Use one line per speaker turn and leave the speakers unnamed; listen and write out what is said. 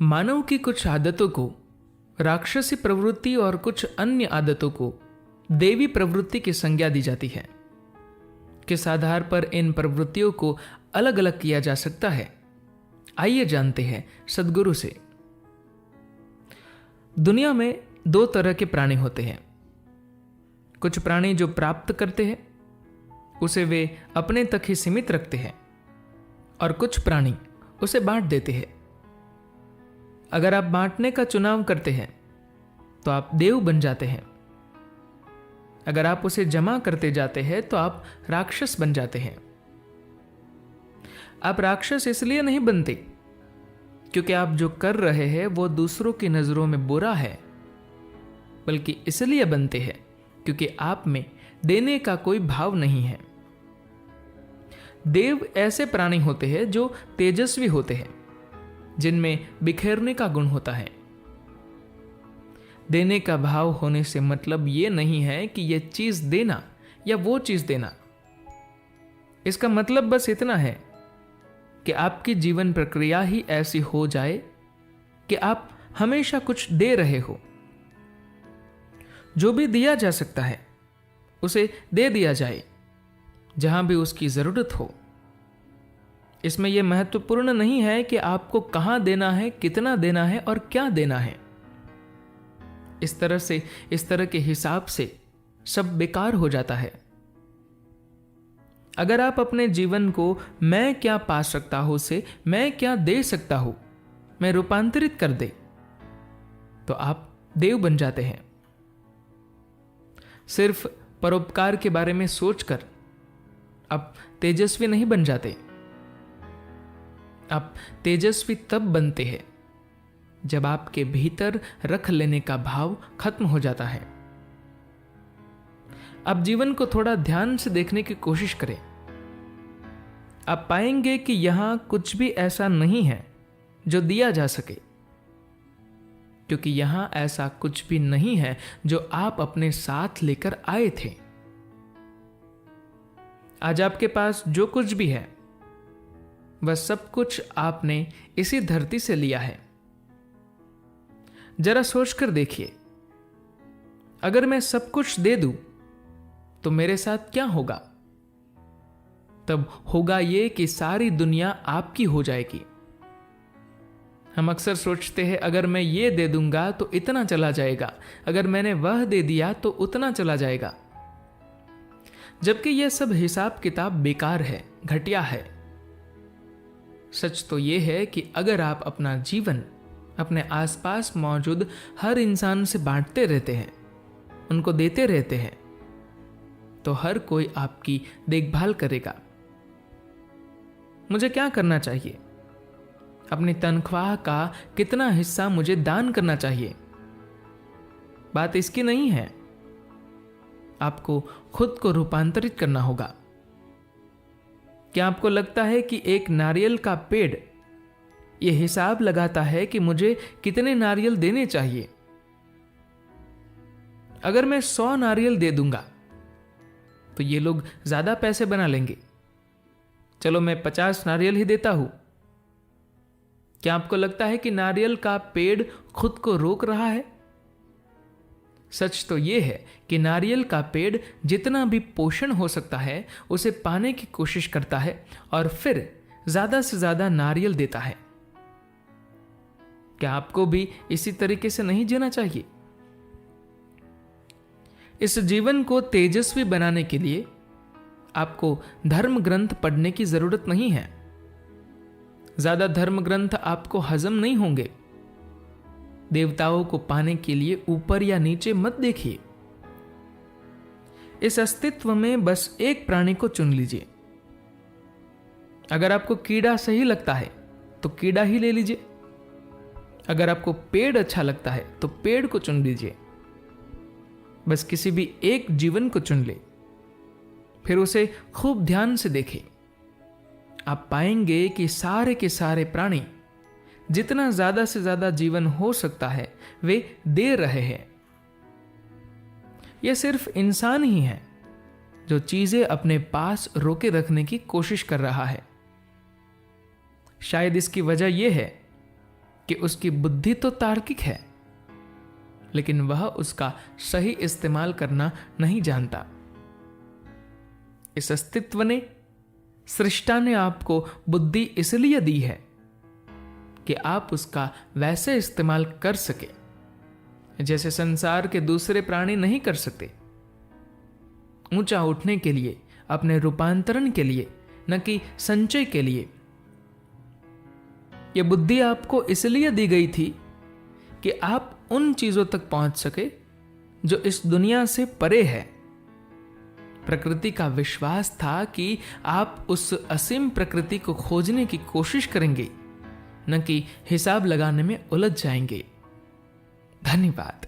मानव की कुछ आदतों को राक्षसी प्रवृत्ति और कुछ अन्य आदतों को देवी प्रवृत्ति की संज्ञा दी जाती है। किस आधार पर इन प्रवृत्तियों को अलग अलग किया जा सकता है, आइए जानते हैं सद्गुरु से। दुनिया में दो तरह के प्राणी होते हैं। कुछ प्राणी जो प्राप्त करते हैं उसे वे अपने तक ही सीमित रखते हैं और कुछ प्राणी उसे बांट देते हैं। अगर आप बांटने का चुनाव करते हैं तो आप देव बन जाते हैं। अगर आप उसे जमा करते जाते हैं तो आप राक्षस बन जाते हैं। आप राक्षस इसलिए नहीं बनते क्योंकि आप जो कर रहे हैं वो दूसरों की नजरों में बुरा है, बल्कि इसलिए बनते हैं क्योंकि आप में देने का कोई भाव नहीं है। देव ऐसे प्राणी होते हैं जो तेजस्वी होते हैं, जिनमें बिखेरने का गुण होता है। देने का भाव होने से मतलब यह नहीं है कि यह चीज देना या वो चीज देना। इसका मतलब बस इतना है कि आपकी जीवन प्रक्रिया ही ऐसी हो जाए कि आप हमेशा कुछ दे रहे हो। जो भी दिया जा सकता है उसे दे दिया जाए, जहां भी उसकी जरूरत हो। इसमें यह महत्वपूर्ण नहीं है कि आपको कहां देना है, कितना देना है और क्या देना है। इस तरह के हिसाब से सब बेकार हो जाता है। अगर आप अपने जीवन को मैं क्या पा सकता हूं से मैं क्या दे सकता हूं में रूपांतरित कर दे तो आप देव बन जाते हैं। सिर्फ परोपकार के बारे में सोचकर आप तेजस्वी नहीं बन जाते। आप तेजस्वी तब बनते हैं जब आपके भीतर रख लेने का भाव खत्म हो जाता है। आप जीवन को थोड़ा ध्यान से देखने की कोशिश करें। आप पाएंगे कि यहां कुछ भी ऐसा नहीं है जो दिया जा सके, क्योंकि यहां ऐसा कुछ भी नहीं है जो आप अपने साथ लेकर आए थे। आज आपके पास जो कुछ भी है वह सब कुछ आपने इसी धरती से लिया है। जरा सोचकर देखिए, अगर मैं सब कुछ दे दूं तो मेरे साथ क्या होगा? तब होगा यह कि सारी दुनिया आपकी हो जाएगी। हम अक्सर सोचते हैं अगर मैं ये दे दूंगा तो इतना चला जाएगा, अगर मैंने वह दे दिया तो उतना चला जाएगा। जबकि यह सब हिसाब किताब बेकार है, घटिया है। सच तो यह है कि अगर आप अपना जीवन अपने आसपास मौजूद हर इंसान से बांटते रहते हैं, उनको देते रहते हैं, तो हर कोई आपकी देखभाल करेगा। मुझे क्या करना चाहिए? अपनी तनख्वाह का कितना हिस्सा मुझे दान करना चाहिए? बात इसकी नहीं है। आपको खुद को रूपांतरित करना होगा। क्या आपको लगता है कि एक नारियल का पेड़ यह हिसाब लगाता है कि मुझे कितने नारियल देने चाहिए? अगर मैं 100 नारियल दे दूंगा तो ये लोग ज्यादा पैसे बना लेंगे। चलो मैं 50 नारियल ही देता हूं। क्या आपको लगता है कि नारियल का पेड़ खुद को रोक रहा है? सच तो यह है कि नारियल का पेड़ जितना भी पोषण हो सकता है उसे पाने की कोशिश करता है और फिर ज्यादा से ज्यादा नारियल देता है। क्या आपको भी इसी तरीके से नहीं जीना चाहिए? इस जीवन को तेजस्वी बनाने के लिए आपको धर्म ग्रंथ पढ़ने की जरूरत नहीं है। ज्यादा धर्म ग्रंथ आपको हजम नहीं होंगे। देवताओं को पाने के लिए ऊपर या नीचे मत देखिए। इस अस्तित्व में बस एक प्राणी को चुन लीजिए। अगर आपको कीड़ा सही लगता है तो कीड़ा ही ले लीजिए। अगर आपको पेड़ अच्छा लगता है तो पेड़ को चुन लीजिए। बस किसी भी एक जीवन को चुन ले, फिर उसे खूब ध्यान से देखें। आप पाएंगे कि सारे के सारे प्राणी जितना ज्यादा से ज्यादा जीवन हो सकता है वे दे रहे हैं। यह सिर्फ इंसान ही है जो चीजें अपने पास रोके रखने की कोशिश कर रहा है। शायद इसकी वजह यह है कि उसकी बुद्धि तो तार्किक है, लेकिन वह उसका सही इस्तेमाल करना नहीं जानता। इस अस्तित्व ने, सृष्टा ने आपको बुद्धि इसलिए दी है कि आप उसका वैसे इस्तेमाल कर सके जैसे संसार के दूसरे प्राणी नहीं कर सकते। ऊंचा उठने के लिए, अपने रूपांतरण के लिए, न कि संचय के लिए। यह बुद्धि आपको इसलिए दी गई थी कि आप उन चीजों तक पहुंच सके जो इस दुनिया से परे है। प्रकृति का विश्वास था कि आप उस असीम प्रकृति को खोजने की कोशिश करेंगे, न कि हिसाब लगाने में उलझ जाएंगे। धन्यवाद।